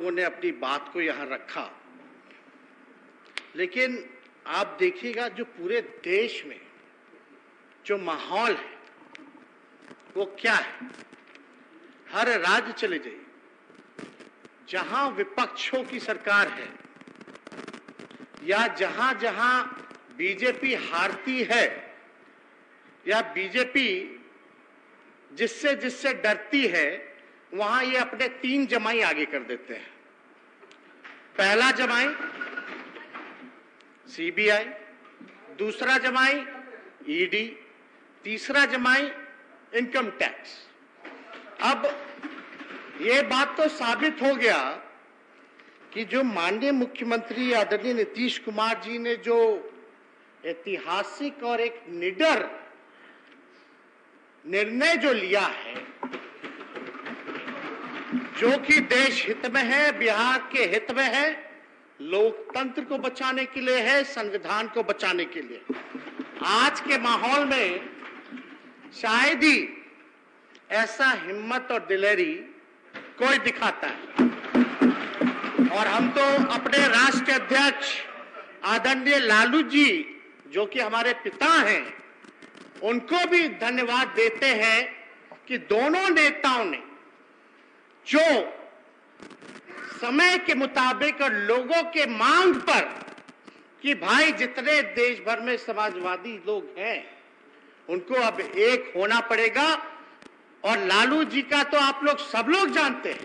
लोगों ने अपनी बात को यहां रखा, लेकिन आप देखिएगा जो पूरे देश में जो माहौल है वो क्या है। हर राज्य चले जाइए, जहां विपक्षों की सरकार है या जहां जहां बीजेपी हारती है या बीजेपी जिससे जिससे डरती है, वहां ये अपने 3 जमाई आगे कर देते हैं। पहला जमाई सीबीआई, दूसरा जमाई ईडी, तीसरा जमाई इनकम टैक्स। अब ये बात तो साबित हो गया कि जो माननीय मुख्यमंत्री आदरणीय नीतीश कुमार जी ने जो ऐतिहासिक और एक निडर निर्णय जो लिया है, जो कि देश हित में है, बिहार के हित में है, लोकतंत्र को बचाने के लिए है, संविधान को बचाने के लिए, आज के माहौल में शायद ही ऐसा हिम्मत और दिलेरी कोई दिखाता है। और हम तो अपने राष्ट्रीय अध्यक्ष आदरणीय लालू जी, जो कि हमारे पिता हैं, उनको भी धन्यवाद देते हैं कि दोनों नेताओं ने जो समय के मुताबिक और लोगों के मांग पर कि भाई जितने देश भर में समाजवादी लोग हैं उनको अब एक होना पड़ेगा। और लालू जी का तो आप लोग सब लोग जानते हैं,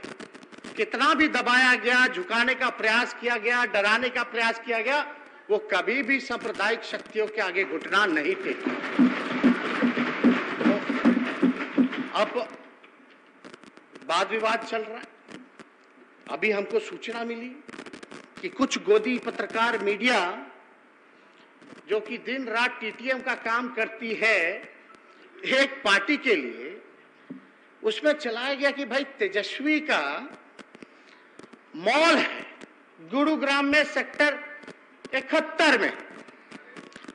कितना भी दबाया गया, झुकाने का प्रयास किया गया, डराने का प्रयास किया गया, वो कभी भी सांप्रदायिक शक्तियों के आगे घुटना नहीं टेका। अब वाद विवाद चल रहा है। अभी हमको सूचना मिली कि कुछ गोदी पत्रकार मीडिया जो कि दिन रात टीटीएम का काम करती है एक पार्टी के लिए, उसमें चलाया गया कि भाई तेजस्वी का मॉल है गुरुग्राम में सेक्टर 71 में।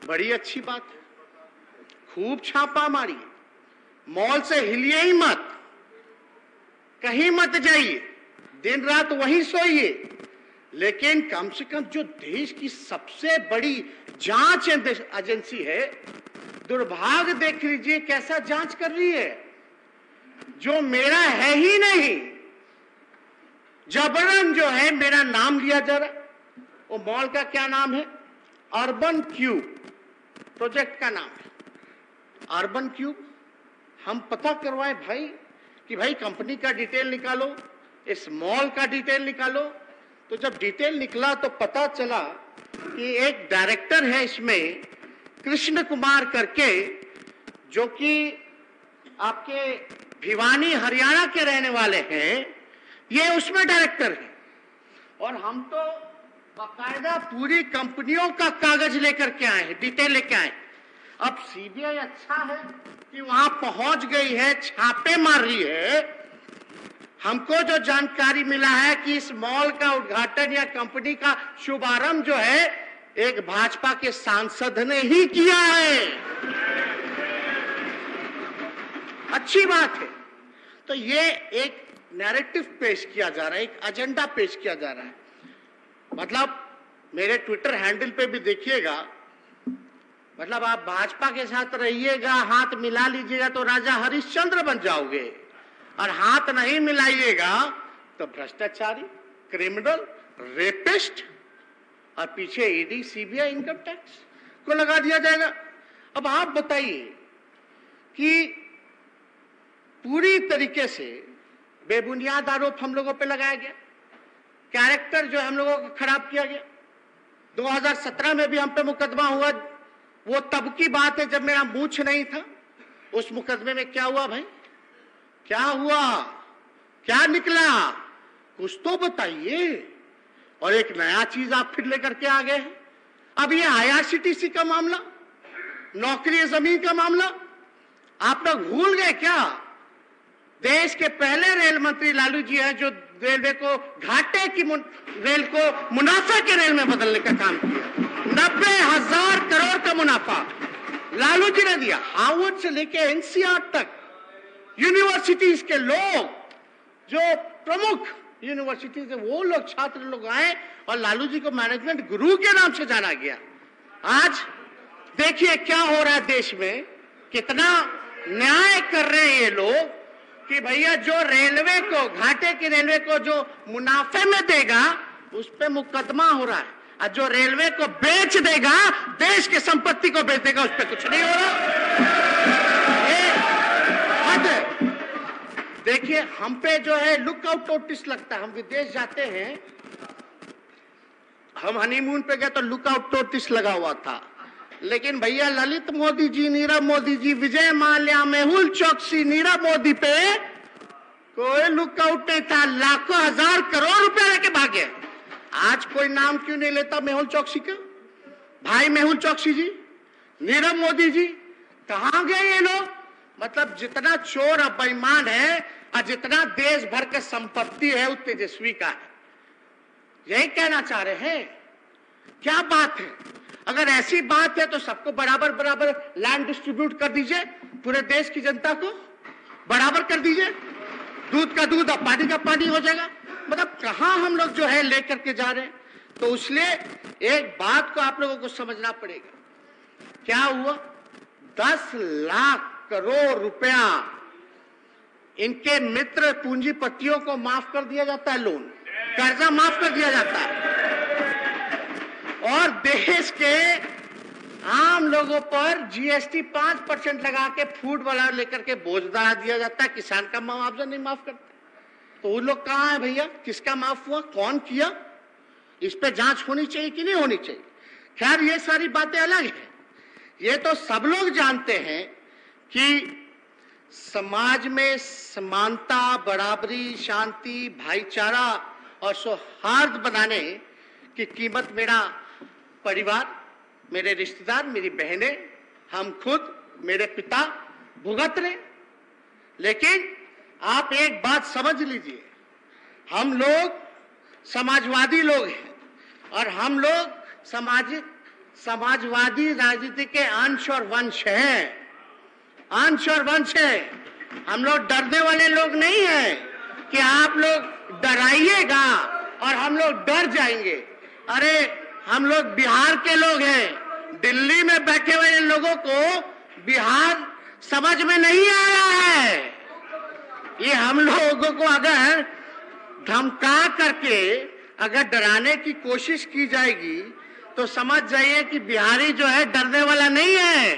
बड़ी अच्छी बात है, खूब छापा मारी, मॉल से हिलिए ही मत, कहीं मत जाइए, दिन रात वहीं सोइए, लेकिन कम से कम जो देश की सबसे बड़ी जांच एजेंसी है, दुर्भाग्य देख लीजिए कैसा जांच कर रही है। जो मेरा है ही नहीं, जबरन जो है मेरा नाम लिया जा रहा है। वो मॉल का क्या नाम है? अर्बन क्यूब प्रोजेक्ट का नाम है, अर्बन क्यूब। हम पता करवाएं भाई कि भाई कंपनी का डिटेल निकालो, इस मॉल का डिटेल निकालो। तो जब डिटेल निकला तो पता चला कि एक डायरेक्टर है इसमें, कृष्ण कुमार करके, जो कि आपके भिवानी हरियाणा के रहने वाले हैं, ये उसमें डायरेक्टर है। और हम तो बाकायदा पूरी कंपनियों का कागज लेकर के आए हैं, डिटेल लेके आए। अब सीबीआई अच्छा है कि वहां पहुंच गई है, छापे मार रही है। हमको जो जानकारी मिला है कि इस मॉल का उद्घाटन या कंपनी का शुभारंभ जो है एक भाजपा के सांसद ने ही किया है। अच्छी बात है। तो ये एक नैरेटिव पेश किया जा रहा है, एक एजेंडा पेश किया जा रहा है। मतलब मेरे ट्विटर हैंडल पे भी देखिएगा, मतलब आप भाजपा के साथ रहिएगा, हाथ मिला लीजिएगा तो राजा हरिश्चंद्र बन जाओगे, और हाथ नहीं मिलाइएगा तो भ्रष्टाचारी, क्रिमिनल, रेपिस्ट, और पीछे ईडी, सीबीआई, इनकम टैक्स को लगा दिया जाएगा। अब आप बताइए कि पूरी तरीके से बेबुनियाद आरोप हम लोगों पे लगाया गया, कैरेक्टर जो हम लोगों का खराब किया गया। 2017 में भी हम पे मुकदमा हुआ, वो तब की बात है जब मेरा मूंछ नहीं था। उस मुकदमे में क्या हुआ भाई, क्या हुआ, क्या निकला, कुछ तो बताइए। और एक नया चीज आप फिर लेकर के आ गए हैं। अब ये आईआरसीटीसी का मामला, नौकरी जमीन का मामला, आप लोग भूल गए क्या? देश के पहले रेल मंत्री लालू जी हैं जो रेलवे को घाटे की रेल को मुनाफा के रेल में बदलने का काम किया। 90,000 करोड़ का मुनाफा लालू जी ने दिया। हार्वर्ड से लेके एनसीआर तक यूनिवर्सिटीज के लोग, जो प्रमुख यूनिवर्सिटी से वो लोग छात्र लोग आए और लालू जी को मैनेजमेंट गुरु के नाम से जाना गया। आज देखिए क्या हो रहा है देश में, कितना न्याय कर रहे हैं ये लोग कि भैया जो रेलवे को, घाटे की रेलवे को जो मुनाफे में देगा उस पे मुकदमा हो रहा है, और जो रेलवे को बेच देगा, देश की संपत्ति को बेच देगा, उस पे कुछ नहीं हो रहा। ये हद है। देखिए हम पे जो है लुकआउट नोटिस लगता है। हम विदेश जाते हैं, हम हनीमून पे गए तो लुकआउट नोटिस लगा हुआ था, लेकिन भैया ललित मोदी जी, नीरव मोदी जी, विजय माल्या, मेहुल चौकसी, नीरव मोदी पे कोई लुकआउट नहीं था। लाखों हजार करोड़ रुपए लेके भागे। आज कोई नाम क्यों नहीं लेता मेहुल चौकसी का? भाई मेहुल चौकसी जी, नीरव मोदी जी, कहां गए ये लोग? मतलब जितना चोर और बेईमान है और जितना देश भर के संपत्ति है वो तेजस्वी का है। यही कहना चाह रहे हैं। क्या बात है? अगर ऐसी बात है तो सबको बराबर बराबर लैंड डिस्ट्रीब्यूट कर दीजिए, पूरे देश की जनता को बराबर कर दीजिए, दूध का दूध और पानी का पानी हो जाएगा। मतलब कहां हम लोग जो है लेकर के जा रहे हैं। तो इसलिए एक बात को आप लोगों को समझना पड़ेगा। क्या हुआ? 10 लाख करोड़ रुपया इनके मित्र पूंजीपतियों को माफ कर दिया जाता है, लोन, कर्जा माफ कर दिया जाता है, और देश के आम लोगों पर जीएसटी 5% लगा के फूड वाला लेकर के बोझ डाल दिया जाता है। किसान का मुआवजा नहीं माफ करता। तो वो लोग कहां है भैया? किसका माफ हुआ, कौन किया? इस पे जांच होनी चाहिए कि नहीं होनी चाहिए? खैर ये सारी बातें अलग है। ये तो सब लोग जानते हैं कि समाज में समानता, बराबरी, शांति, भाईचारा और सौहार्द बनाने की कीमत मेरा परिवार, मेरे रिश्तेदार, मेरी बहनें, हम खुद, मेरे पिता भुगत रहे। लेकिन आप एक बात समझ लीजिए, हम लोग समाजवादी लोग हैं और हम लोग समाजवादी राजनीति के अंश और वंश हैं, अंश और वंश है। हम लोग डरने वाले लोग नहीं हैं कि आप लोग डराइएगा और हम लोग डर जाएंगे। अरे हम लोग बिहार के लोग हैं। दिल्ली में बैठे हुए लोगों को बिहार समझ में नहीं आ रहा है। ये हम लोगों को अगर धमका करके अगर डराने की कोशिश की जाएगी तो समझ जाइए कि बिहारी जो है डरने वाला नहीं है।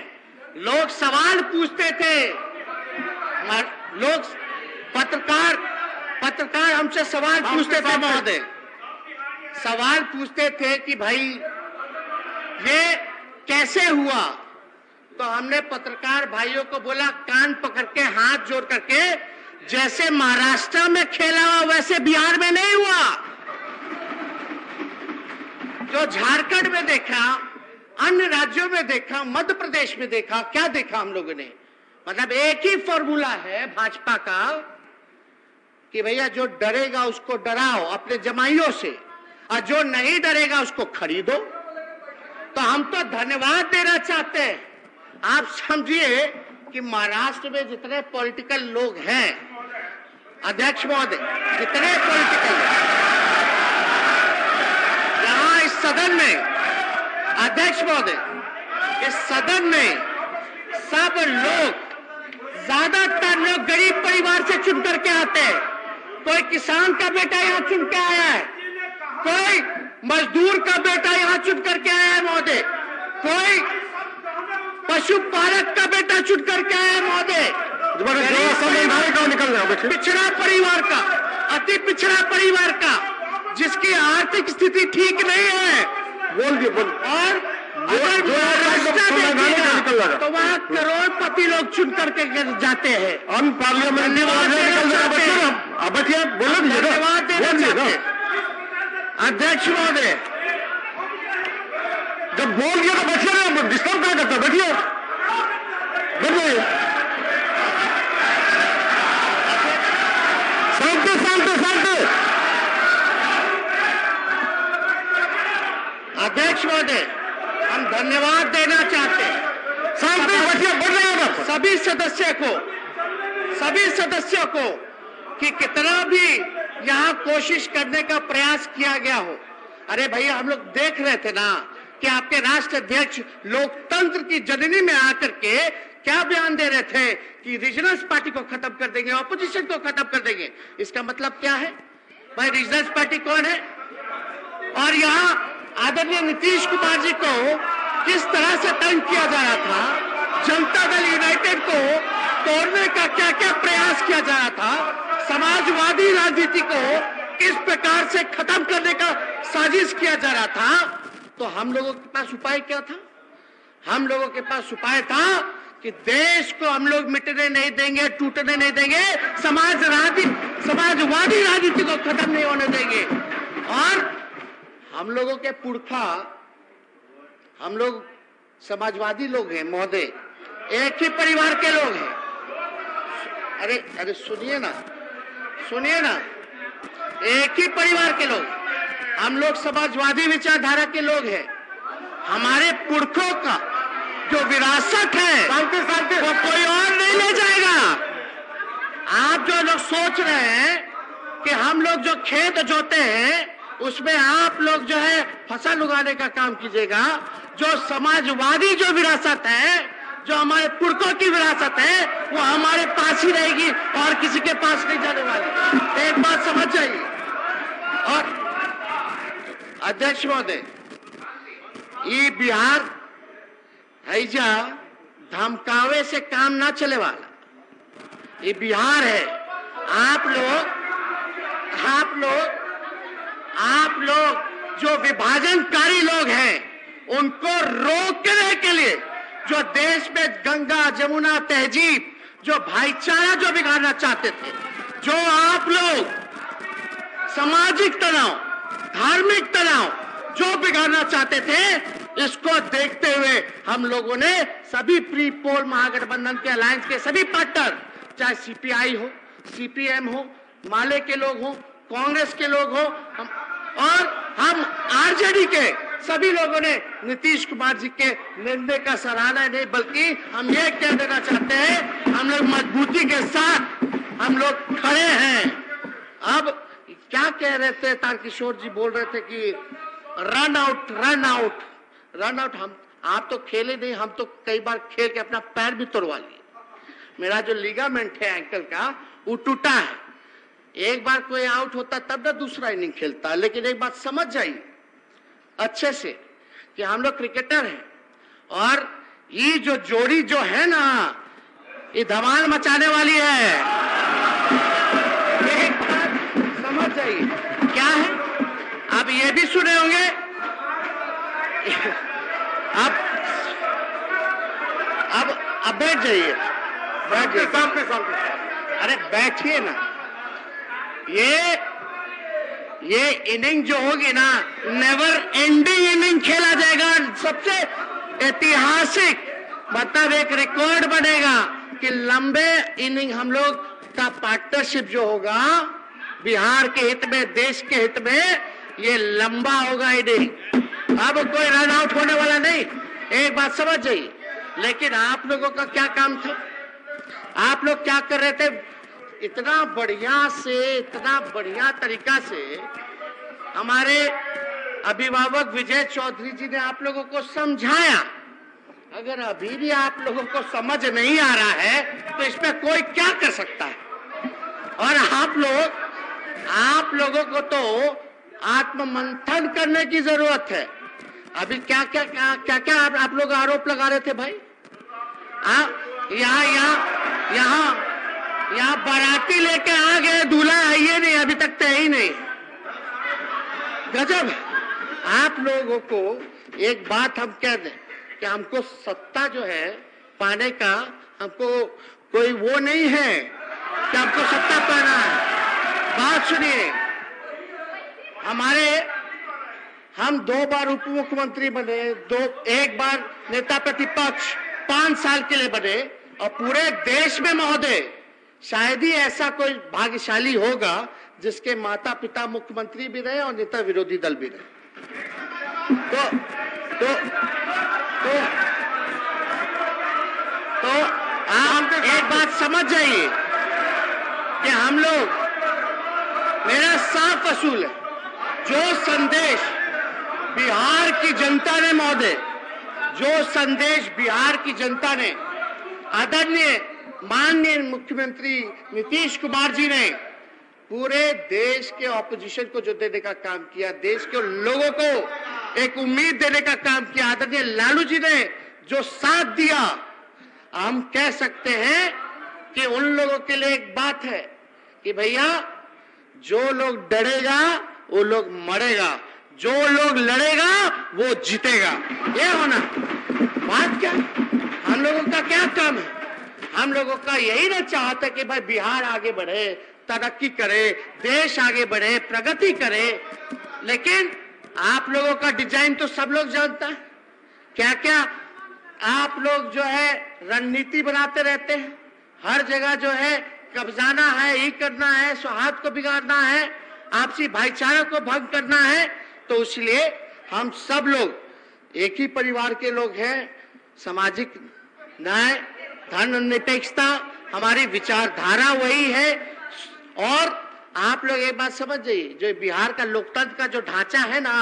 लोग सवाल पूछते थे, लोग पत्रकार हमसे सवाल पूछते थे महोदय, सवाल पूछते थे कि भाई ये कैसे हुआ? तो हमने पत्रकार भाइयों को बोला, कान पकड़ के हाथ जोड़ करके, जैसे महाराष्ट्र में खेला हुआ वैसे बिहार में नहीं हुआ। जो झारखंड में देखा, अन्य राज्यों में देखा, मध्य प्रदेश में देखा, क्या देखा हम लोगों ने? मतलब एक ही फॉर्मूला है भाजपा का कि भैया जो डरेगा उसको डराओ अपने जमाइयों से, और जो नहीं डरेगा उसको खरीदो। तो हम तो धन्यवाद देना चाहते हैं। आप समझिए कि महाराष्ट्र में जितने पॉलिटिकल लोग हैं, अध्यक्ष महोदय, जितने पॉलिटिकल यहाँ इस सदन में, अध्यक्ष महोदय, इस सदन में सब लोग, ज्यादातर लोग गरीब परिवार से चुन करके आते हैं। कोई किसान का बेटा यहाँ चुन के आया है, कोई मजदूर का बेटा यहाँ चुन करके आया है महोदय, कोई पशुपालक का बेटा चुन करके आया है महोदय, पिछड़ा परिवार का, अति पिछड़ा परिवार का, जिसकी आर्थिक स्थिति ठीक नहीं है, और अगर महाराष्ट्र तो वहाँ करोड़पति लोग चुन करके जाते हैं। हम पार्लियामेंट धन्यवाद देना चाहते हैं अध्यक्ष महोदय। जब बोल दिया तो बैठिए ना, डिस्टर्ब क्या करता, बैठिए बैठिए, शांति शांति शांति। अध्यक्ष महोदय, हम धन्यवाद देना चाहते हैं शांति, बैठिए, बैठ जाइएगा सभी सदस्यों को कि कितना भी यहाँ कोशिश करने का प्रयास किया गया हो। अरे भैया, हम लोग देख रहे थे ना कि आपके राष्ट्र अध्यक्ष लोकतंत्र की जननी में आकर के क्या बयान दे रहे थे कि रीजनल पार्टी को खत्म कर देंगे, ऑपोजिशन को खत्म कर देंगे। इसका मतलब क्या है भाई? रीजनल पार्टी कौन है? और यहाँ आदरणीय नीतीश कुमार जी को किस तरह से तंग किया जा रहा था, जनता दल यूनाइटेड को तोड़ने का क्या क्या प्रयास किया जा रहा था, समाजवादी राजनीति को किस प्रकार से खत्म करने का साजिश किया जा रहा था, तो हम लोगों के पास उपाय क्या था? हम लोगों के पास उपाय था कि देश को हम लोग मिटने नहीं देंगे, टूटने नहीं देंगे, समाजवादी राजनीति को खत्म नहीं होने देंगे। और हम लोगों के पुरखा, हम लोग समाजवादी लोग हैं महोदय, एक ही परिवार के लोग हैं। अरे सुनिए ना, एक ही परिवार के लोग, हम लोग समाजवादी विचारधारा के लोग हैं। हमारे पुरखों का जो विरासत है वो कोई और नहीं ले जाएगा। आप जो लोग सोच रहे हैं कि हम लोग जो खेत जोते हैं उसमें आप लोग जो है फसल उगाने का काम कीजिएगा, जो समाजवादी जो विरासत है, जो हमारे पुरखों की विरासत है, वो हमारे पास ही रहेगी और किसी के पास नहीं जाने वाली। एक बात समझ जाइए। और अध्यक्ष महोदय, ये बिहार हैजा धमकावे से काम ना चले वाला, ये बिहार है। आप लोग जो विभाजनकारी लोग हैं, उनको रोकने के लिए, जो देश में गंगा जमुना तहजीब, जो भाईचारा जो बिगाड़ना चाहते थे, जो आप लोग सामाजिक तनाव, धार्मिक तनाव जो बिगाड़ना चाहते थे, इसको देखते हुए हम लोगों ने सभी प्री पोल महागठबंधन के अलायंस के सभी पार्टनर, चाहे सीपीआई हो, सीपीएम हो, माले के लोग हो, कांग्रेस के लोग हो, हम आरजेडी के सभी लोगों ने नीतीश कुमार जी के निर्णय का सराहना नहीं, बल्कि हम ये कह देना चाहते हैं, हम लोग मजबूती के साथ हम लोग खड़े हैं। अब क्या कह रहे थे तारकिशोर जी? बोल रहे थे कि रन आउट। आप तो खेले नहीं, हम तो कई बार खेल के अपना पैर भी तोड़वा लिए। मेरा जो लिगामेंट है एंकल का, वो टूटा है। एक बार कोई आउट होता तब ना दूसरा इनिंग खेलता। लेकिन एक बात समझ जाइए अच्छे से कि हम लोग क्रिकेटर हैं, और ये जो जोड़ी जो है ना, ये धमाल मचाने वाली है। एक बात समझ जाइए क्या है। अब ये भी सुने होंगे, अब बैठ जाइए, अरे बैठिए ना। ये इनिंग जो होगी ना, नेवर एंडिंग इनिंग खेला जाएगा। सबसे ऐतिहासिक, मतलब एक रिकॉर्ड बनेगा कि लंबे इनिंग हम लोग का पार्टनरशिप जो होगा, बिहार के हित में, देश के हित में, ये लंबा होगा इनिंग। अब कोई रन आउट होने वाला नहीं, एक बात समझ जाइए। लेकिन आप लोगों का क्या काम था? आप लोग क्या कर रहे थे? इतना बढ़िया तरीका से हमारे अभिभावक विजय चौधरी जी ने आप लोगों को समझाया। अगर अभी भी आप लोगों को समझ नहीं आ रहा है तो इसमें कोई क्या कर सकता है? और आप लोगों को तो आत्ममंथन करने की जरूरत है। अभी क्या आप लोग आरोप लगा रहे थे भाई? यहाँ बाराती लेके आ गए, दूल्हा है ये नहीं, अभी तक तो है ही नहीं। गजब। आप लोगों को एक बात हम कह दें कि हमको सत्ता जो है पाने का, हमको कोई वो नहीं है कि हमको सत्ता पाना है। बात सुनिए, हम 2 बार उप मुख्यमंत्री बने, एक बार नेता प्रतिपक्ष 5 साल के लिए बने, और पूरे देश में महोदय शायद ही ऐसा कोई भाग्यशाली होगा जिसके माता पिता मुख्यमंत्री भी रहे और नेता विरोधी दल भी रहे। तो आप एक बात समझ जाइए कि हम लोग मेरा साफ असूल है, जो संदेश बिहार की जनता ने महोदय, जो संदेश बिहार की जनता ने आदरणीय माननीय मुख्यमंत्री नीतीश कुमार जी ने पूरे देश के ऑपोजिशन को जो देने का काम किया, देश के लोगों को एक उम्मीद देने का काम किया, आदरणीय लालू जी ने जो साथ दिया, हम कह सकते हैं कि उन लोगों के लिए एक बात है कि भैया जो लोग डरेगा वो लोग मरेगा, जो लोग लड़ेगा वो जीतेगा। ये होना बात क्या, हम लोगों का क्या काम है? हम लोगों का यही ना चाहता कि भाई बिहार आगे बढ़े, तरक्की करे, देश आगे बढ़े, प्रगति करे। लेकिन आप लोगों का डिजाइन तो सब लोग जानता है, क्या क्या आप लोग जो है रणनीति बनाते रहते हैं, हर जगह जो है कब्जाना है, ये करना है, सौहार्द को बिगाड़ना है, आपसी भाईचारा को भंग करना है। तो इसलिए हम सब लोग एक ही परिवार के लोग हैं, सामाजिक न्याय, धर्मनिरपेक्षता हमारी विचारधारा वही है। और आप लोग एक बात समझ जाइए, जो बिहार का लोकतंत्र का जो ढांचा है ना,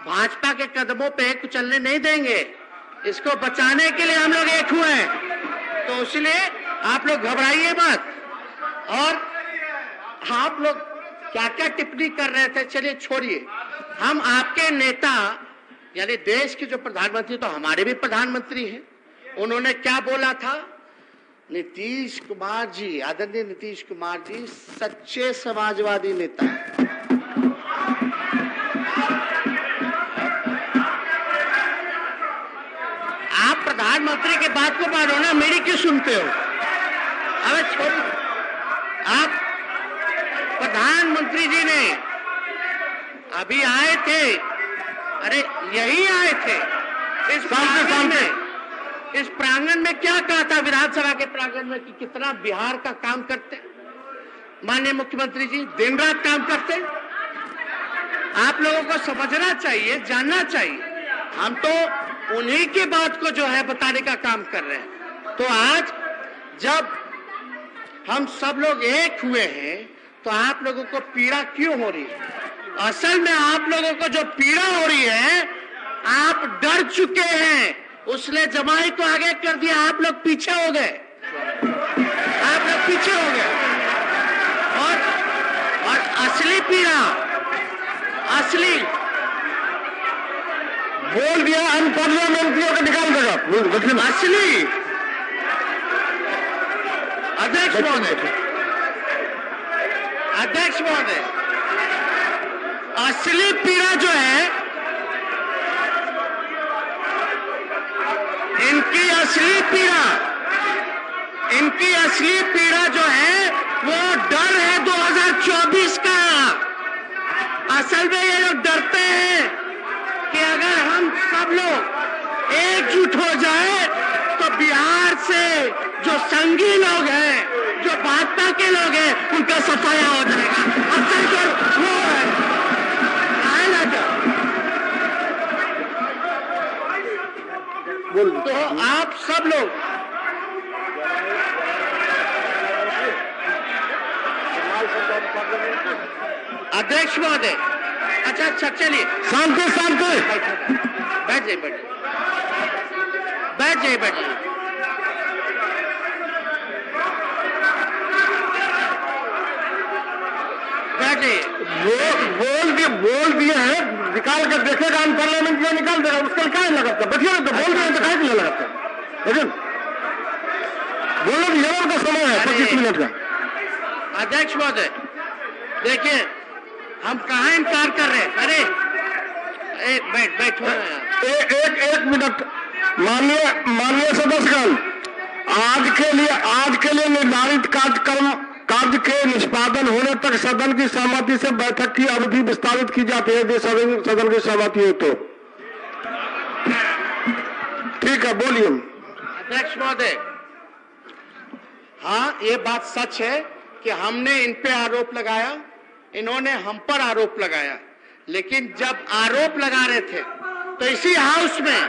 भाजपा के कदमों पे कुचलने नहीं देंगे, इसको बचाने के लिए हम लोग एक हुए हैं। तो इसलिए आप लोग घबराइए मत। और आप लोग क्या क्या टिप्पणी कर रहे थे, चलिए छोड़िए, हम आपके नेता यानी देश के जो प्रधानमंत्री, तो हमारे भी प्रधानमंत्री हैं, उन्होंने क्या बोला था? नीतीश कुमार जी, आदरणीय नीतीश कुमार जी सच्चे समाजवादी नेता हैं। आप प्रधानमंत्री के बात को मानो ना, मेरी क्यों सुनते हो? अरे छोड़िए, आप प्रधानमंत्री जी ने अभी आए थे, अरे यही आए थे इस प्रांगण में, इस प्रांगण में क्या कहा था विधानसभा के प्रांगण में कि कितना बिहार का काम करते माननीय मुख्यमंत्री जी, दिन रात काम करते। आप लोगों को समझना चाहिए, जानना चाहिए, हम तो उन्हीं की बात को जो है बताने का काम कर रहे हैं। तो आज जब हम सब लोग एक हुए हैं तो आप लोगों को पीड़ा क्यों हो रही है? असल में आप लोगों को जो पीड़ा हो रही है, आप डर चुके हैं, उसने जमाई को आगे कर दिया, आप लोग पीछे हो गए, आप लोग पीछे हो गए। और असली पीड़ा, असली बोल दिया अनपार्लियामेंट्रियों को निकाल देगा, असली अध्यक्ष महोदय, अध्यक्ष महोदय, असली पीड़ा जो है, इनकी असली पीड़ा जो है वो डर है 2024 का। असल में ये लोग डरते हैं कि अगर हम सब लोग एकजुट हो जाए तो बिहार से जो संघी लोग हैं, जो भाजपा के लोग हैं, उनका सफाया हो जाएगा। असल जो वो है तो आप सब लोग अध्यक्ष महोदय, अच्छा चलिए, शांति शांति, बैठ जाइए, बैठ जाइए। बोल दिए हैं, निकाल कर देखेगा हम पार्लियामेंट में, निकाल देगा, उसका क्या लगाता? बैठिए, तो बोल रहे हैं तो क्या के लिए लगाता? लेकिन बोलो ये का समय है 25 मिनट का। अध्यक्ष महोदय देखिए, हम कहाँ इनकार कर रहे हैं? अरे बैठो एक मिनट। माननीय सदस्यगण, आज के लिए निर्धारित कार्य के निष्पादन होने तक सदन की सहमति से बैठक की अवधि विस्तारित की जाती है। सदन की सहमति हो तो ठीक है, बोलिए। अध्यक्ष महोदय, हाँ ये बात सच है कि हमने इन पे आरोप लगाया, इन्होंने हम पर आरोप लगाया, लेकिन जब आरोप लगा रहे थे तो इसी हाउस में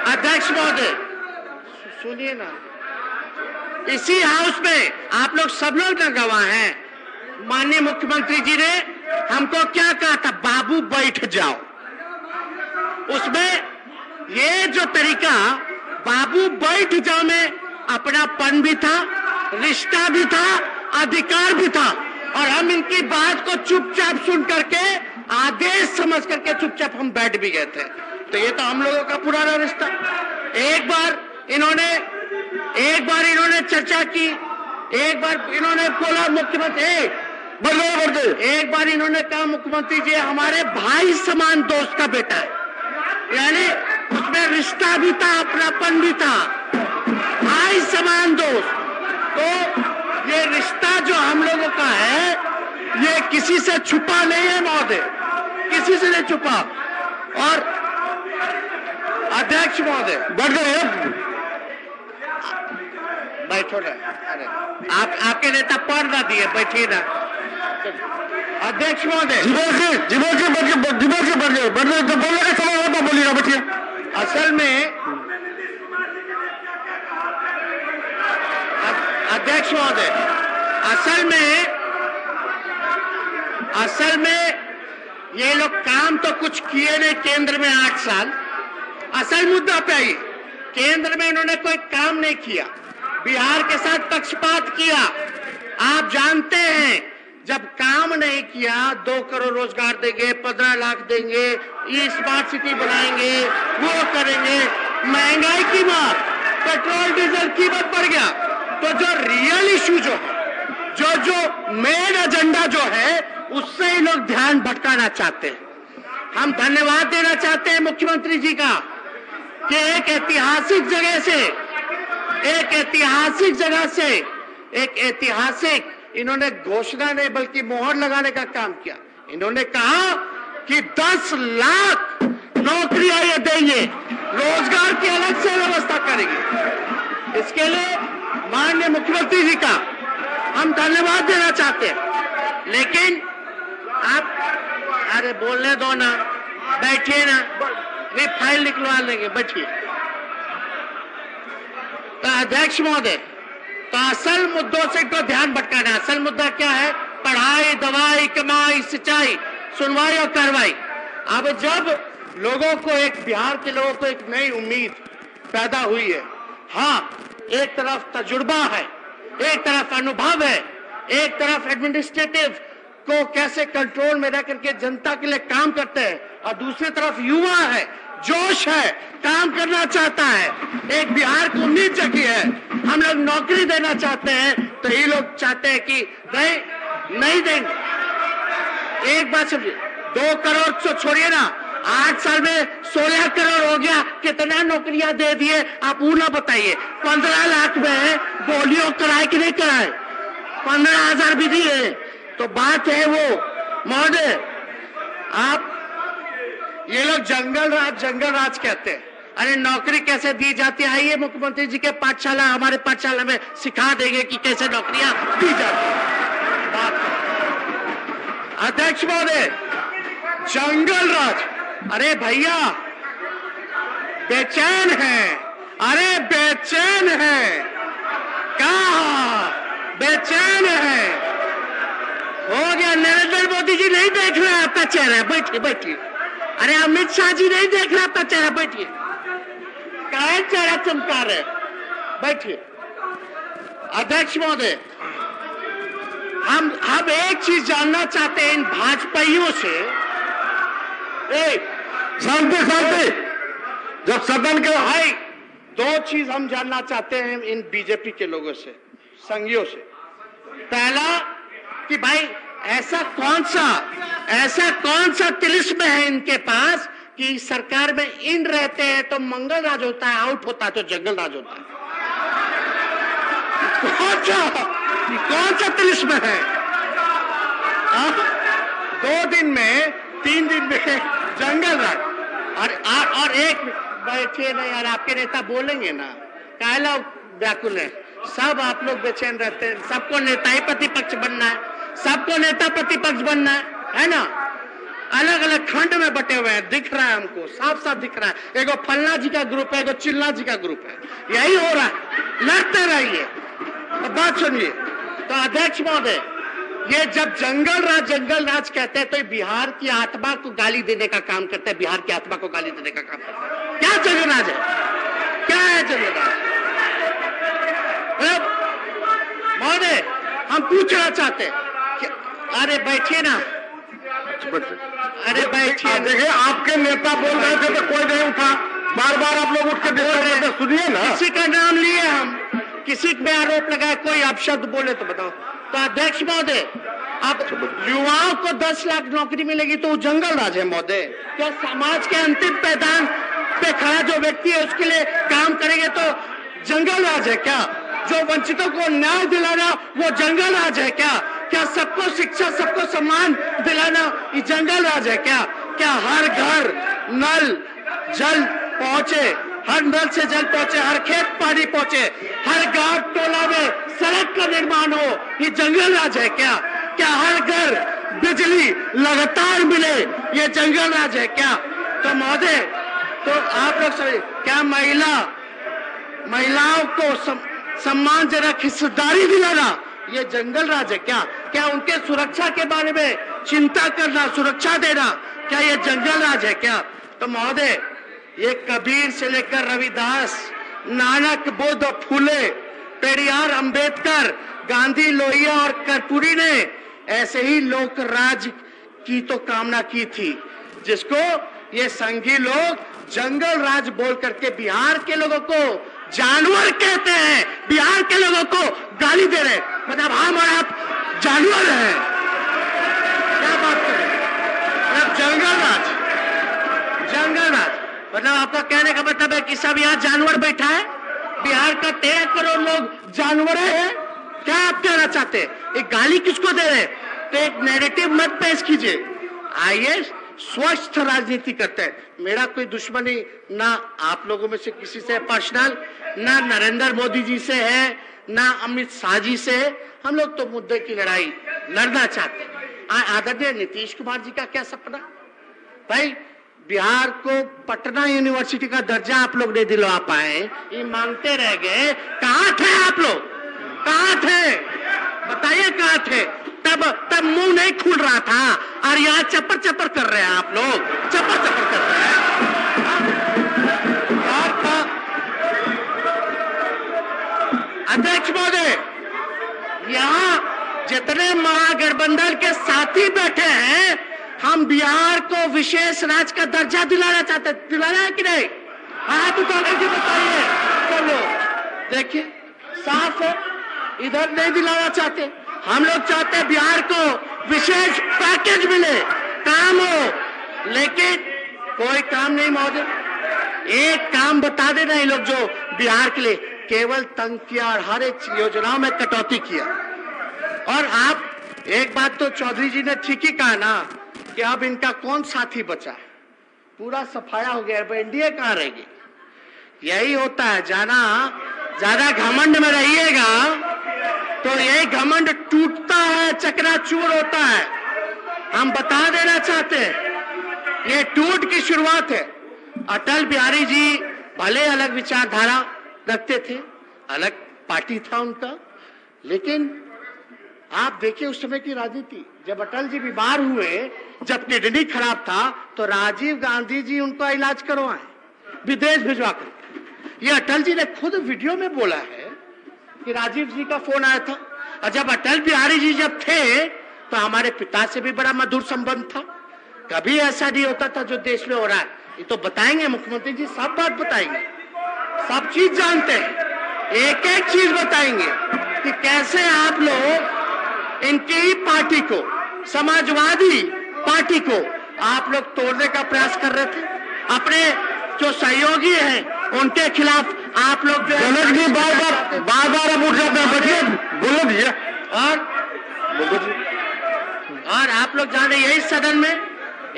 अध्यक्ष महोदय सुनिए ना, इसी हाउस में आप लोग सब लोग ना गवाह हैं, माननीय मुख्यमंत्री जी ने हमको क्या कहा था, बाबू बैठ जाओ। उसमें ये जो तरीका बाबू बैठ जाओ में अपनापन भी था, रिश्ता भी था, अधिकार भी था, और हम इनकी बात को चुपचाप सुन करके आदेश समझ करके चुपचाप हम बैठ भी गए थे। तो ये तो हम लोगों का पुराना रिश्ता। एक बार इन्होंने चर्चा की, एक बार इन्होंने बोला मुख्यमंत्री, एक बार इन्होंने कहा मुख्यमंत्री जी हमारे भाई समान दोस्त का बेटा है, यानी उसमें रिश्ता भी था, अपनापन भी था, भाई समान दोस्त। तो ये रिश्ता जो हम लोगों का है ये किसी से छुपा नहीं है महोदय, किसी से नहीं छुपा। और अध्यक्ष महोदय बैठो ना, अरे आपके नेता पढ़ ना दिए, बैठिए ना। अध्यक्ष महोदय बोलने का समय होता बोलिएगा, बैठिए। असल में अध्यक्ष महोदय असल में ये लोग काम तो कुछ किए नहीं केंद्र में 8 साल। असल मुद्दा पे आई, केंद्र में इन्होंने कोई काम नहीं किया, बिहार के साथ पक्षपात किया। आप जानते हैं जब काम नहीं किया 2 करोड़ रोजगार देंगे, 15 लाख देंगे, ये स्मार्ट सिटी बनाएंगे, वो करेंगे, महंगाई की मार, पेट्रोल डीजल कीमत बढ़ गया। तो जो रियल इशू जो है, जो मेन एजेंडा जो है, उससे ही लोग ध्यान भटकाना चाहते हैं। हम धन्यवाद देना चाहते हैं मुख्यमंत्री जी का कि एक ऐतिहासिक इन्होंने घोषणा नहीं बल्कि मोहर लगाने का काम किया। इन्होंने कहा कि 10 लाख नौकरियां ये देंगे, रोजगार की अलग से व्यवस्था करेंगे। इसके लिए माननीय मुख्यमंत्री जी का हम धन्यवाद देना चाहते हैं। लेकिन आप अरे बोलने दो ना, बैठिए ना, वे फाइल निकलवा लेंगे, बैठिए। तो अध्यक्ष महोदय, तो असल मुद्दों से तो ध्यान भटकाना। असल मुद्दा क्या है? पढ़ाई, दवाई, कमाई, सिंचाई, सुनवाई और कार्रवाई। अब जब लोगों को बिहार के लोगों को एक नई उम्मीद पैदा हुई है, हाँ, एक तरफ तजुर्बा है, एक तरफ अनुभव है, एक तरफ एडमिनिस्ट्रेटिव को कैसे कंट्रोल में रह करके जनता के लिए काम करते हैं, और दूसरी तरफ युवा है, जोश है, काम करना चाहता है, एक बिहार को उम्मीद जगी है, हम लोग नौकरी देना चाहते हैं। तो ये लोग चाहते हैं कि नहीं देंगे। एक बात समझिए, 2 करोड़ तो छोड़िए ना, 8 साल में 16 करोड़ हो गया, कितना नौकरियां दे दिए आप वो ना बताइए। 15 लाख में पोलियो कराए कि नहीं कराए, 15,000 भी दिए। तो बात है वो महोदय, आप ये लोग जंगल राज कहते हैं। अरे नौकरी कैसे दी जाती है, आइए मुख्यमंत्री जी के पाठशाला, हमारे पाठशाला में सिखा देंगे कि कैसे नौकरियां दी जाती है। अध्यक्ष महोदय, जंगल राज, अरे भैया बेचैन है, अरे बेचैन है, कहा बेचैन है, हो गया। नरेंद्र मोदी जी नहीं देख रहे आपका चेहरा, बैठिए। अरे अमित शाह जी नहीं देख रहे आपका चेहरा, बैठिए। क्या चेहरा चमका रहे, बैठिए। अध्यक्ष महोदय, हम एक चीज जानना चाहते हैं इन भाजपाइयों से, शांति, जब सदन के भाई, 2 चीज हम जानना चाहते हैं इन बीजेपी के लोगों से, संघियों से। पहला कि भाई ऐसा कौन सा तिलिस्म है इनके पास कि सरकार में इन रहते हैं तो मंगल राज होता है, आउट होता है तो जंगल राज होता है। कौन सा तिलिस्म है? 2 दिन में, 3 दिन में जंगल राज। और एक बैठिए ना यार, आपके नेता बोलेंगे ना, काला व्याकुल है, सब आप लोग बेचैन रहते हैं। सबको नेता ही प्रतिपक्ष बनना है, सबको नेता प्रतिपक्ष बनना है ना। अलग अलग खंड में बटे हुए हैं, दिख रहा है हमको, साफ साफ दिख रहा है। एगो फलना जी का ग्रुप है, एगो चिल्ला जी का ग्रुप है, यही हो रहा है। लड़ते रहिए, बात सुनिए। तो अध्यक्ष महोदय, ये जब जंगल राज कहते हैं तो ये बिहार की आत्मा को गाली देने का काम करते हैं, बिहार की आत्मा को गाली देने का काम करते हैं। क्या जंगल राज है? क्या है जंगल राज? महोदय, हम पूछना चाहते हैं कि अरे बैठिए ना, अरे बैठिए। देखिए, आपके नेता बोल रहे थे तो कोई नहीं उठा, बार बार आप लोग उठ के बोल रहे थे, सुनिए ना। किसी का नाम लिए हम, किसी पे आरोप लगाए, कोई अपशब्द बोले तो बताओ। तो अध्यक्ष महोदय, अब युवाओं को 10 लाख नौकरी मिलेगी तो वो जंगल राज है महोदय? क्या समाज के अंतिम पैदान पे खड़ा जो व्यक्ति है उसके लिए काम करेंगे तो जंगल राज है क्या? जो वंचितों को न्याय दिलाना वो जंगल राज है क्या? क्या सबको शिक्षा, सबको सम्मान दिलाना ये जंगल राज है क्या? क्या हर घर नल जल पहुंचे, हर नल से जल पहुंचे, हर खेत पानी पहुंचे, हर गांव टोला में सड़क का निर्माण हो, ये जंगल राज है क्या? क्या हर घर बिजली लगातार मिले, ये जंगल राज है क्या? तो महोदय, तो आप लोग समझिए, क्या महिलाओं को सम्मानजनक हिस्सेदारी दिलाना ये जंगल राज है क्या? क्या उनके सुरक्षा के बारे में चिंता करना, सुरक्षा देना, क्या ये जंगल राज है क्या? तो महोदय, ये कबीर से लेकर रविदास, नानक, बुद्ध, फूले, पेरियार, अंबेडकर, गांधी, लोहिया और कर्पूरी ने ऐसे ही लोक राज की तो कामना की थी, जिसको ये संघी लोग जंगल राज बोल करके बिहार के लोगों को जानवर कहते हैं, बिहार के लोगों को गाली दे रहे, मतलब हम और आप जानवर हैं। क्या बात करें? मतलब जंगल राज मतलब आपका कहने का मतलब है कि सब यहाँ जानवर बैठा है? बिहार का 13 करोड़ लोग जानवर हैं? क्या आप कहना चाहते हैं? एक गाली किसको दे रहे हैं? तो एक नैरेटिव मत पेश कीजिए। आइए स्वस्थ राजनीति करते हैं। मेरा कोई दुश्मनी ना आप लोगों में से किसी से पर्सनल, ना नरेंद्र मोदी जी से है, ना अमित शाह जी से है। हम लोग तो मुद्दे की लड़ाई लड़ना चाहते हैं। आदरणीय नीतीश कुमार जी का क्या सपना? भाई, बिहार को पटना यूनिवर्सिटी का दर्जा आप लोग नहीं दिलवा पाए, ये मांगते रह गए। कहाँ थे आप लोग? कहाँ थे? बताइए कहाँ थे? तब मुंह नहीं खुल रहा था और यहाँ चप्पर चप्पर कर रहे हैं आप लोग, चप्पर चप्पर कर रहे हैं। अध्यक्ष महोदय, यहाँ जितने महागठबंधन के साथी बैठे हैं, हम बिहार को विशेष राज्य का दर्जा दिलाना चाहते हैं। दिलाना है कि नहीं? हाथ उठा करके बताइए सब लोग। देखिए साफ है, इधर नहीं दिलाना चाहते। हम लोग चाहते हैं बिहार को विशेष पैकेज मिले, काम हो, लेकिन कोई काम नहीं महोदय। एक काम बता देना ये लोग जो बिहार के लिए केवल तंग किया और हर एक योजनाओं में कटौती किया। और आप एक बात तो चौधरी जी ने ठीक ही कहा ना कि अब इनका कौन साथी बचा है, पूरा सफाया हो गया, अब एनडीए कहाँ रहेगी। यही होता है, ज्यादा घमंड में रहिएगा तो यही घमंड टूटता है, चकनाचूर होता है। हम बता देना चाहते हैं, ये टूट की शुरुआत है। अटल बिहारी जी भले अलग विचारधारा रखते थे, अलग पार्टी था उनका, लेकिन आप देखिए उस समय की राजनीति। जब अटल जी बीमार हुए, जब किडनी खराब था, तो राजीव गांधी जी उनका इलाज करवाए विदेश भिजवा कर। ये अटल जी ने खुद वीडियो में बोला है कि राजीव जी का फोन आया था। और जब अटल बिहारी जी जब थे तो हमारे पिता से भी बड़ा मधुर संबंध था। कभी ऐसा नहीं होता था जो देश में हो रहा है। ये तो बताएंगे मुख्यमंत्री जी, सब बात बताएंगे, सब चीज जानते हैं, एक एक चीज बताएंगे कि कैसे आप लोग इनकी ही पार्टी को, समाजवादी पार्टी को आप लोग तोड़ने का प्रयास कर रहे थे। अपने जो सहयोगी हैं उनके खिलाफ आप लोग जो है बार-बार अब उठ जाते हैं। बच्चे बोलो भैया। और आप लोग जाने यही सदन में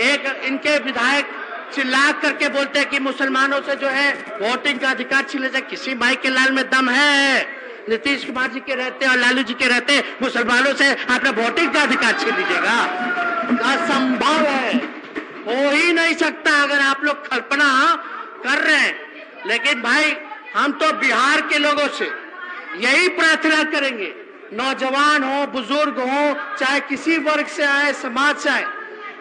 एक इनके विधायक चिल्ला करके बोलते हैं कि मुसलमानों से जो है वोटिंग का अधिकार छीने जाए। किसी भाई के लाल में दम है? नीतीश कुमार जी के रहते और लालू जी के रहते मुसलमानों से आपने वोटिंग का अधिकार छीन लीजिएगा? असंभव है, हो ही नहीं सकता अगर आप लोग कल्पना कर रहे हैं। लेकिन भाई, हम तो बिहार के लोगों से यही प्रार्थना करेंगे, नौजवान हो, बुजुर्ग हो, चाहे किसी वर्ग से आए, समाज से आए,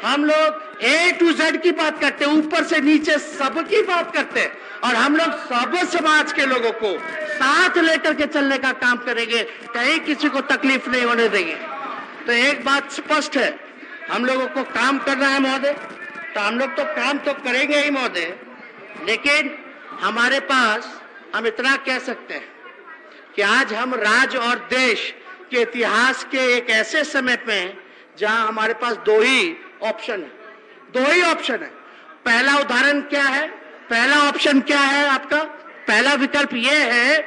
हम लोग A to Z की बात करते हैं, ऊपर से नीचे सबकी बात करते हैं, और हम लोग सब समाज के लोगों को साथ लेकर के चलने का काम करेंगे, कहीं किसी को तकलीफ नहीं होने देंगे। तो एक बात स्पष्ट है, हम लोगों को काम करना है महोदय, तो हम लोग तो काम तो करेंगे ही महोदय, लेकिन हमारे पास हम इतना कह सकते हैं कि आज हम राज्य और देश के इतिहास के एक ऐसे समय पे हैं जहां हमारे पास दो ही ऑप्शन है। पहला उदाहरण क्या है, पहला ऑप्शन क्या है आपका? पहला विकल्प यह है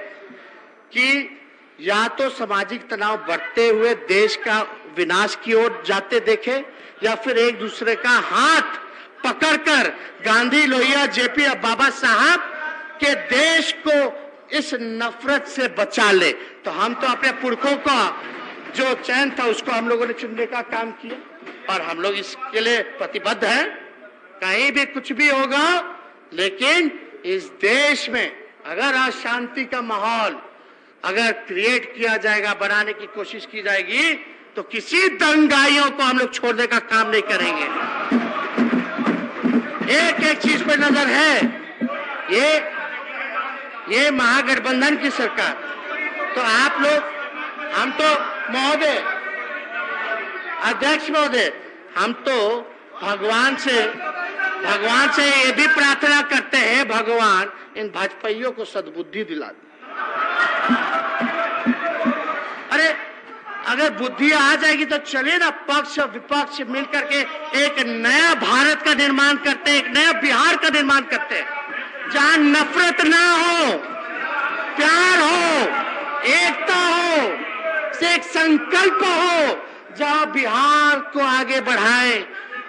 कि या तो सामाजिक तनाव बढ़ते हुए देश का विनाश की ओर जाते देखे, या फिर एक दूसरे का हाथ पकड़कर गांधी, लोहिया, जेपी और बाबा साहब के देश को इस नफरत से बचा ले। तो हम तो अपने पुरखों का जो चयन था उसको हम लोगों ने चुनने का काम किया, और हम लोग इसके लिए प्रतिबद्ध हैं। कहीं भी कुछ भी होगा, लेकिन इस देश में अगर अशांति का माहौल अगर क्रिएट किया जाएगा, बनाने की कोशिश की जाएगी, तो किसी दंगाइयों को हम लोग छोड़ने का काम नहीं करेंगे। एक एक चीज पे नजर है, ये महागठबंधन की सरकार, तो आप लोग, हम तो महोदय, अध्यक्ष महोदय, हम तो भगवान से ये भी प्रार्थना करते हैं, भगवान इन भाजपाइयों को सद्बुद्धि दिला दे। अरे अगर बुद्धि आ जाएगी तो चलिए ना, पक्ष और विपक्ष मिलकर के एक नया भारत का निर्माण करते हैं, एक नया बिहार का निर्माण करते हैं, जहां नफरत ना हो, प्यार हो, एकता हो, से एक संकल्प हो, जहां बिहार को आगे बढ़ाए।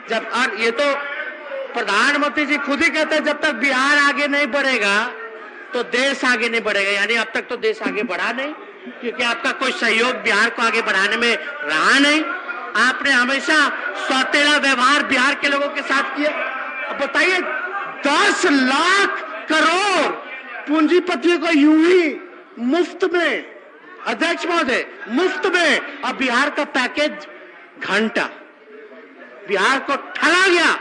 जब, और ये तो प्रधानमंत्री जी खुद ही कहते हैं, जब तक बिहार आगे नहीं बढ़ेगा तो देश आगे नहीं बढ़ेगा। यानी अब तक तो देश आगे बढ़ा नहीं, क्योंकि आपका कोई सहयोग बिहार को आगे बढ़ाने में रहा नहीं। आपने हमेशा सौतेला व्यवहार बिहार के लोगों के साथ किया। अब बताइए, 10 लाख करोड़ पूंजीपतियों को यूं ही मुफ्त में, अध्यक्ष महोदय, मुफ्त में, अब बिहार का पैकेज घंटा, बिहार को ठगा गया।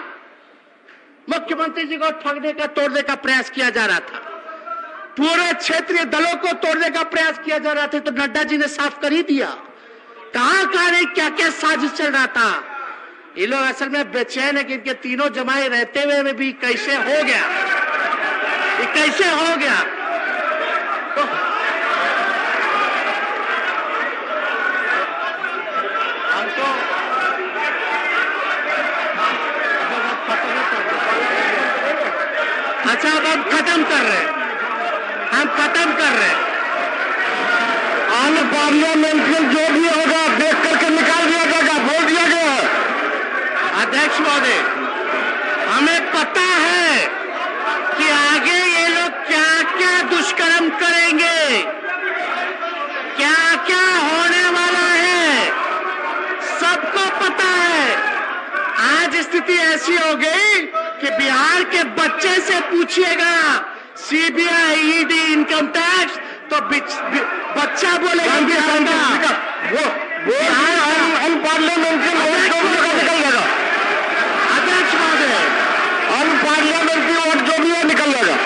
मुख्यमंत्री जी को ठगने का, तोड़ने का प्रयास किया जा रहा था, पूरे क्षेत्रीय दलों को तोड़ने का प्रयास किया जा रहा था, तो नड्डा जी ने साफ कर ही दिया। कहां नहीं, क्या क्या साजिश चल रहा था। ये लोग असल में बेचैन है कि इनके तीनों जमाए रहते हुए में भी कैसे हो गया, ये कैसे हो गया। तो हम तो अच्छा, अब हम खत्म कर रहे हैं, ऑन पार्लियामेंट्री जो भी होगा देख करके निकाल दिया जाएगा, बोल दिया गया है। अध्यक्ष महोदय, हमें पता है कि आगे ये लोग क्या क्या दुष्कर्म करेंगे, क्या क्या होने वाला है, सबको पता है। आज स्थिति ऐसी हो गई कि बिहार के बच्चे से पूछिएगा, सीबीआई, ईडी, इनकम टैक्स, तो बच्चा बोलेगा बिहार का, वो अनपार्लियामेंट्री वोट जो भी निकल जाएगा। अध्यक्ष महोदय, अनपार्लियामेंट्री वोट जो भी है निकल जाएगा।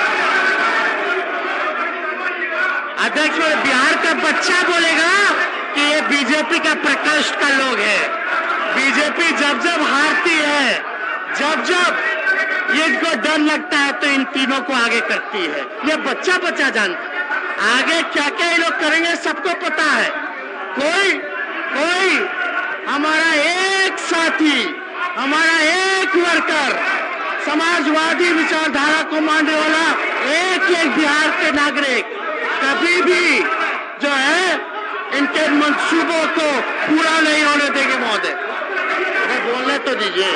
अध्यक्ष महोदय, बिहार का बच्चा बोलेगा कि ये बीजेपी का प्रकोष्ठ का लोग है। बीजेपी जब जब हारती है, जब जब ये इनको डर लगता है, तो इन तीनों को आगे करती है। ये बच्चा जानता, आगे क्या क्या ये लोग करेंगे सबको पता है। कोई हमारा एक साथी, हमारा एक वर्कर, समाजवादी विचारधारा को मानने वाला एक बिहार के नागरिक कभी भी जो है इनके मंसूबों को पूरा नहीं होने देंगे। महोदय, बोलने तो दीजिए,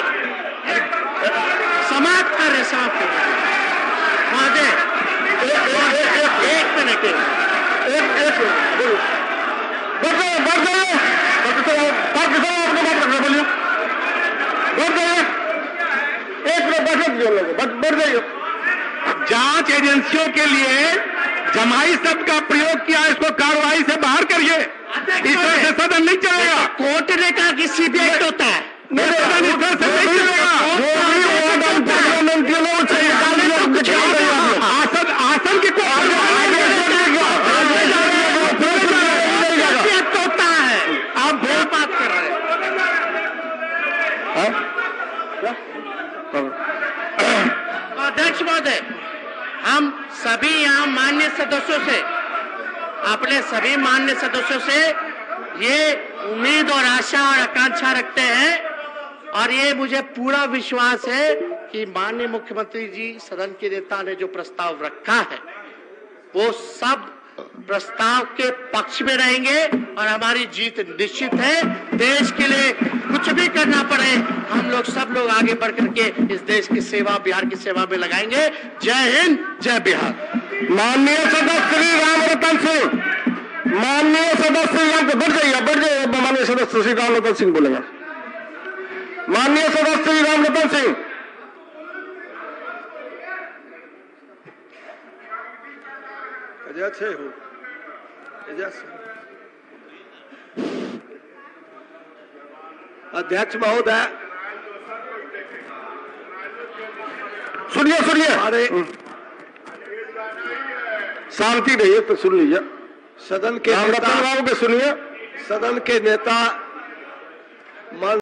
समाप्त कर रहे महोदय, एक मिनट, जांच एजेंसियों के लिए जमाई शब्द का प्रयोग किया, इसको कार्रवाई से बाहर करिए। इस तरह से सदन नहीं चलेगा। कोर्ट ने कहा कि सीबीआई होता है, सदन इस तरह से नहीं चलेगा। आसन की होता है, आप बहुत बात कर रहे हैं। अध्यक्ष महोदय, हम सभी यहाँ माननीय सदस्यों से, अपने सभी माननीय सदस्यों से ये उम्मीद और आशा और आकांक्षा रखते हैं, और ये मुझे पूरा विश्वास है कि माननीय मुख्यमंत्री जी सदन के नेता ने जो प्रस्ताव रखा है वो सब प्रस्ताव के पक्ष में रहेंगे और हमारी जीत निश्चित है। देश के लिए कुछ भी करना पड़े, हम लोग सब लोग आगे बढ़ करके इस देश की सेवा, बिहार की सेवा में लगाएंगे। जय हिंद, जय बिहार। माननीय सदस्य श्री रामरतन सिंह, माननीय सदस्य यहाँ पे बढ़ जाइए। माननीय सदस्य श्री रामरतन सिंह बोलेगा। माननीय सदस्य श्री रामरतन सिंह। अध्यक्ष महोदय, सुनिए अरे शांति रहिए तो सुन लीजिए। सदन के रामरतन बाबू के सुनिए। सदन के नेता मान